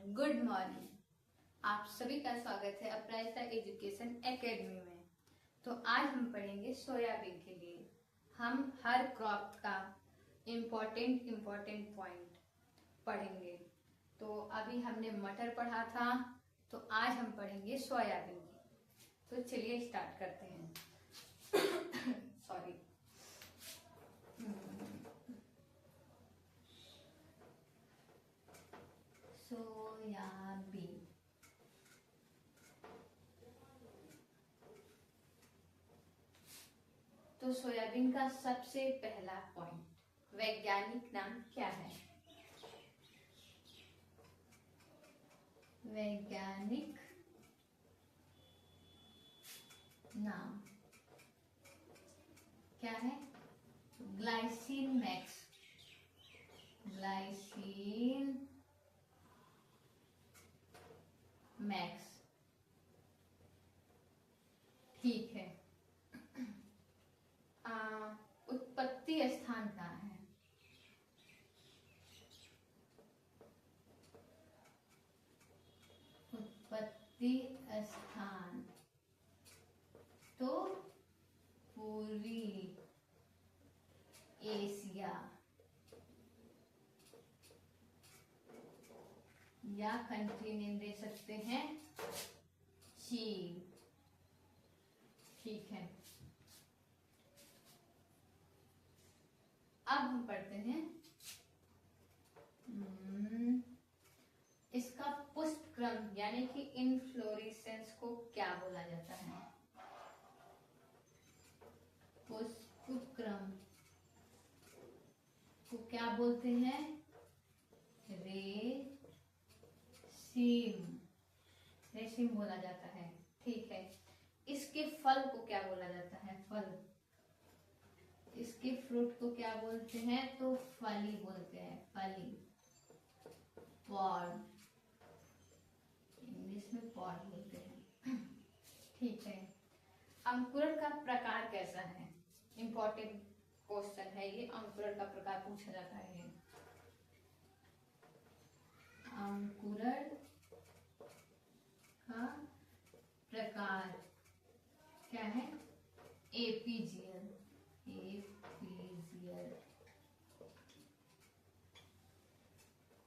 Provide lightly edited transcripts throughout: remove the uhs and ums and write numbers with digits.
Student, good morning. आप सभी का स्वागत है अपराजिता एजुकेशन एकेडमी में। तो आज हम पढ़ेंगे सोयाबीन के लिए। हम हर क्रॉप का इम्पोर्टेंट पॉइंट पढ़ेंगे। तो अभी हमने मटर पढ़ा था, तो आज हम पढ़ेंगे सोयाबीन की। तो चलिए स्टार्ट करते हैं। सॉरी। सोयाबीन। तो सोयाबीन का सबसे पहला पॉइंट, वैज्ञानिक नाम क्या है? वैज्ञानिक नाम क्या है? Glycine max. ग्लाइसिन मैक्स, ठीक है। उत्पत्ति स्थान कहाँ है? उत्पत्ति स्थान तो पूरी एशिया या कंट्री नेम दे सकते हैं चीन, ठीक है। अब हम पढ़ते हैं इसका पुष्प क्रम यानी कि इनफ्लोरेसेंस को क्या बोला जाता है? पुष्प क्रम को क्या बोलते हैं? रेशिम बोला जाता है, ठीक है। इसके फल को क्या बोला जाता है? फल। इसके फ्रूट को क्या बोलते हैं? तो फली बोलते हैं, फली। पॉड, इंग्लिश में पॉड बोलते हैं, ठीक है। अंकुरण का प्रकार कैसा है? इंपॉर्टेंट क्वेश्चन है ये, अंकुरण का प्रकार पूछा जाता है। अंकुरण का प्रकार क्या है? एपीजियल।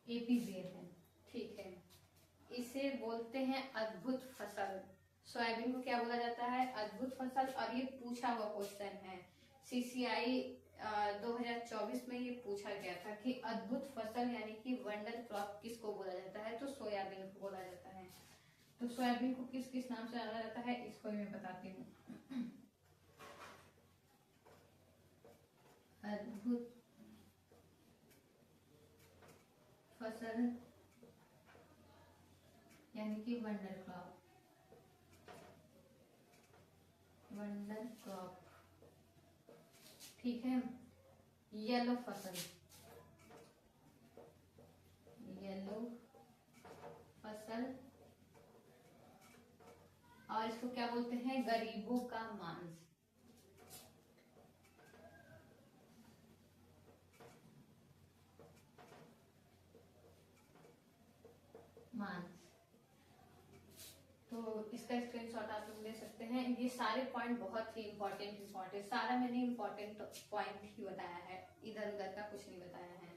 एपीजियल है, ठीक है। इसे बोलते हैं अद्भुत फसल। सोयाबीन को क्या बोला जाता है? अद्भुत फसल। और ये पूछा हुआ क्वेश्चन है, सीसीआई 2024 में ये पूछा गया था कि अद्भुत फसल यानी कि वंडर क्रॉप किसको बोला जाता है? तो सोयाबीन को बोला जाता है। तो सोयाबीन को किस किस नाम से जाना जाता है, इसको मैं बताती हूँ। अद्भुत फसल यानी कि वंडर क्रॉप। वंडर क्रॉप, ठीक है। येलो फसल। येलो फसल, और इसको क्या बोलते हैं? गरीबों का मांस। तो इसका स्क्रीनशॉट आप लोग ले सकते हैं। ये सारे पॉइंट बहुत ही इम्पोर्टेंट, सारा मैंने इम्पोर्टेंट पॉइंट ही बताया है, इधर उधर का कुछ नहीं बताया है।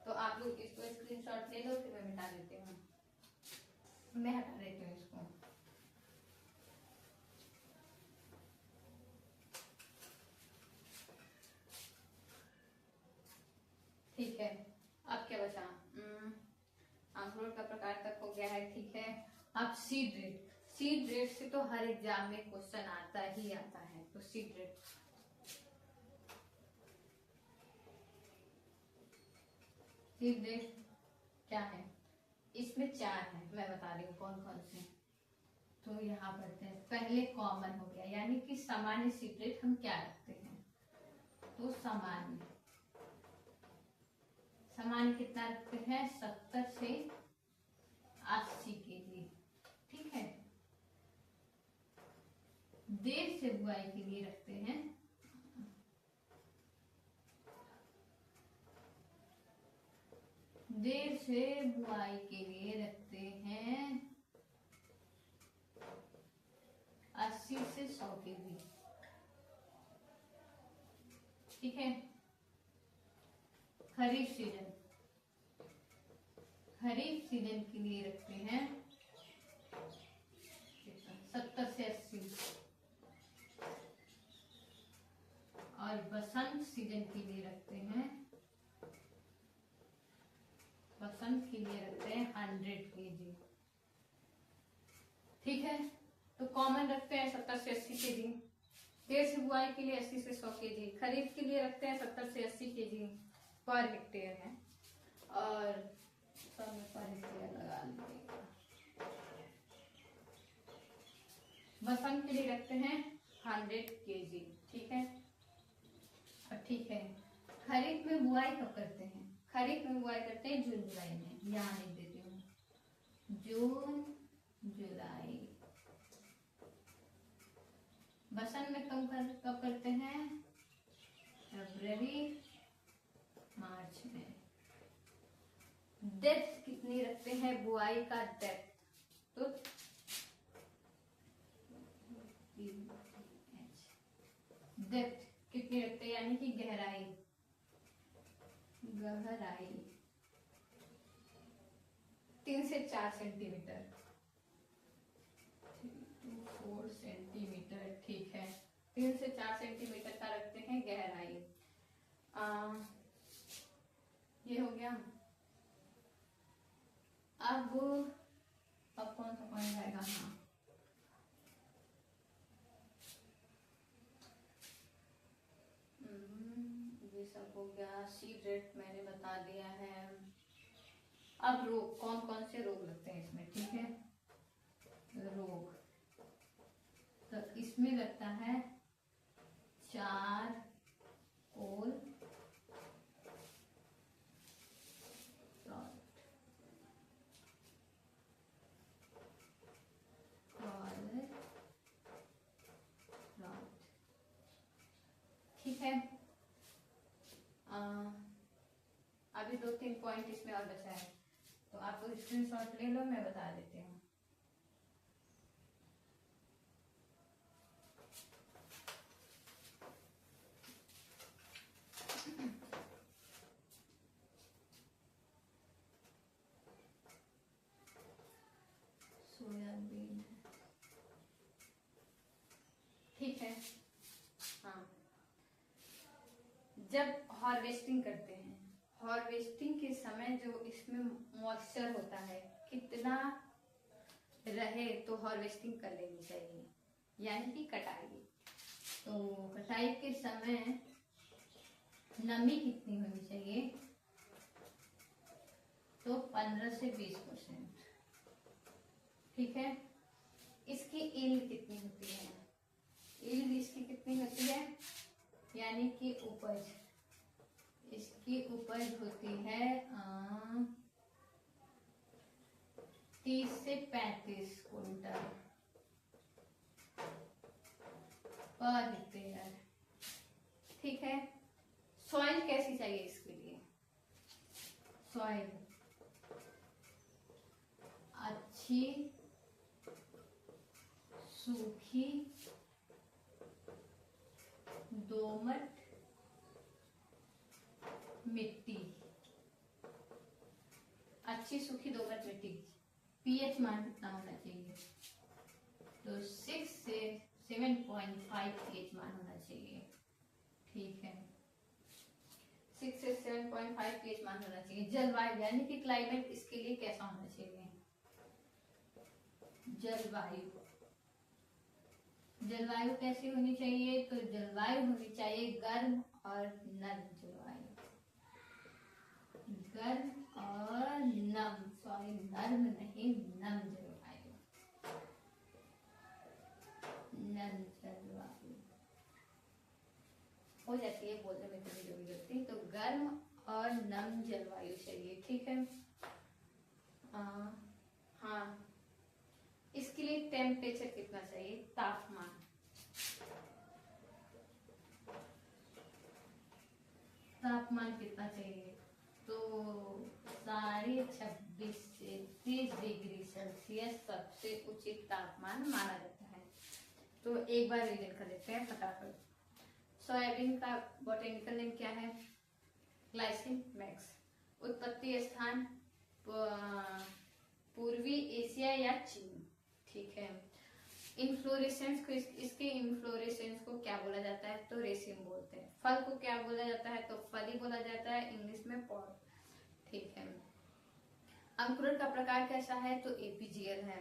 तो आप लोग इसको स्क्रीनशॉट ले लो, फिर मैं मिटा देती हूँ, मैं हटा देती हूँ इसको। ठीक है, अब क्या बचा? अंकुरण का प्रकार तक हो गया है, ठीक है। अब सीड रेट। सीड रेट से तो हर एग्जाम में क्वेश्चन आता ही आता है। तो सीड रेट, सीड रेट क्या है? इसमें 4 है, मैं बता रही हूँ कौन कौन से। तो यहाँ पढ़ते हैं। पहले कॉमन हो गया, यानी कि सामान्य सीड रेट हम क्या रखते हैं? तो सामान्य कितना रखते हैं? 70 से 80 kg, ठीक है। देर से बुआई के लिए रखते हैं 90 देर से बुआई के लिए रखते हैं 80 से 100 केजी। ठीक है। खरीफ सीजन के लिए रखते हैं 70 से 80 और बसंत सीजन के लिए रखते हैं 100 केजी। ठीक है। तो कॉमन रखते हैं 70 से 80 केजी। देर से बुआई के लिए 80 से 100 केजी। खरीफ के लिए रखते हैं 70 से 80 केजी पर हेक्टेयर है। और सब में पर हेक्टेयर लगा लीजिएगा। बसंत के लिए रखते हैं 100 केजी। ठीक है। और ठीक है, खरीफ में बुआई कब करते हैं? खरीफ में बुआई करते हैं जून जुलाई में। यहाँ लिख देती हूँ, जून जुलाई। बसंत में कब करते हैं? फरवरी मार्च में। डेप्थ कितनी रखते हैं बुआई का डेप्थ? तो डेप्थ कितनी रखते हैं, यानी कि गहराई 3 से 4 सेंटीमीटर। 4 सेंटीमीटर। ठीक है। 3 से 4 सेंटीमीटर का रखते हैं गहराई। ये हो गया। अब कौन सा पॉइंट आएगा? हाँ, ये सब हो गया। सीड रेट मैंने बता दिया है। अब रोग, कौन कौन से रोग लगते हैं इसमें? ठीक है। रोग तो इसमें लगता है चारकोल ठीक है। अभी 2-3 पॉइंट इसमें और बचा है, तो आप स्क्रीनशॉट ले लो, मैं बता देती हूँ। सोयाबीन। ठीक है। हाँ, जब हार्वेस्टिंग करते हैं, हार्वेस्टिंग के समय जो इसमें मॉइस्चर होता है कितना रहे तो हार्वेस्टिंग कर लेनी चाहिए, यानी कि कटाई। तो कटाई के समय नमी कितनी होनी चाहिए? तो 15 से 20%। ठीक है। इसकी यील्ड कितनी होती है? यील्ड इसकी कितनी होती है, यानी कि उपज, इसकी उपज होती है 30 से 35 क्विंटल पर हेक्टेयर। ठीक है। सॉइल कैसी चाहिए इसके लिए? सॉइल अच्छी सूखी दोमट मिट्टी। अच्छी सूखी दोमट मिट्टी। पीएच मान कितना होना चाहिए? तो 6 से 7.5 पीएच मान होना चाहिए। ठीक है। 6 से 7.5 पीएच मान होना चाहिए। जलवायु यानी कि क्लाइमेट इसके लिए कैसा होना चाहिए? जलवायु कैसी होनी चाहिए? तो जलवायु होनी चाहिए गर्म और नम जलवायु। गर्म और नम, सॉरी नर्म नहीं, नम जलवायु। नम जलवायु हो जाती है बोलने में कभी कभी गलती, तो गर्म और नम जलवायु चाहिए। ठीक है। हाँ, इसके लिए टेम्परेचर कितना चाहिए? तापमान कितना चाहिए? तो 26.5 से 30 डिग्री सेल्सियस सबसे उचित तापमान माना जाता है। तो एक बार रीजन कर लेते हैं फटाफट। सोयाबीन का बॉटेनिकल नेम क्या है? Glycine max. उत्पत्ति स्थान पूर्वी एशिया या चीन। ठीक है। इन्फ्लोरेसेंस को इसके इन्फ्लोरेसेंस को क्या बोला जाता है? तो रेसिम बोलते हैं। फल को क्या बोला जाता है? तो फली बोला जाता है, इंग्लिश में पॉड। ठीक है। अंकुरण का प्रकार कैसा है? तो एपीजीएल है।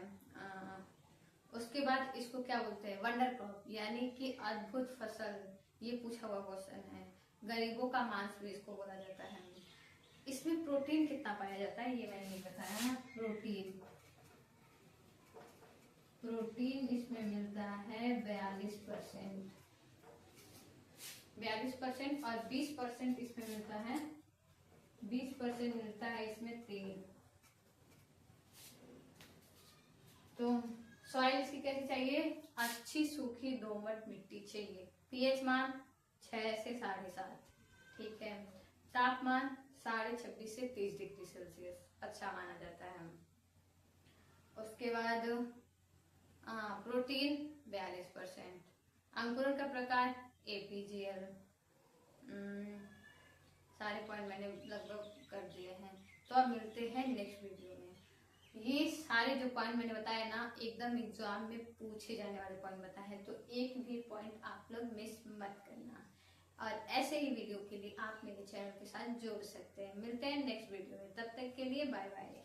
उसके बाद इसको क्या बोलते हैं? वंडर क्रॉप, यानी कि अद्भुत फसल। ये पूछा हुआ क्वेश्चन है। गरीबों का मांस भी इसको बोला जाता है। इसमें प्रोटीन कितना पाया जाता है? ये मैंने नहीं बताया। प्रोटीन इसमें मिलता है 42%। 42% और 20% इसमें मिलता है, 20% मिलता है इसमें तेल। तो सॉइल इसकी कैसी चाहिए? अच्छी सूखी दोमट मिट्टी चाहिए। पीएच मान 6 से 7.5। ठीक है। तापमान 26.5 से 30 डिग्री सेल्सियस अच्छा माना जाता है। उसके बाद प्रोटीन 42%। अंकुरण का प्रकार एपीजीएल। सारे पॉइंट मैंने लगभग कर दिए हैं। तो अब मिलते हैं नेक्स्ट वीडियो में। ये सारे जो पॉइंट मैंने बताया ना, एकदम एग्जाम में पूछे जाने वाले पॉइंट बताए हैं, तो एक भी पॉइंट आप लोग मिस मत करना। और ऐसे ही वीडियो के लिए आप मेरे चैनल के साथ जुड़ सकते हैं। मिलते हैं नेक्स्ट वीडियो में, तब तक के लिए बाय बाय।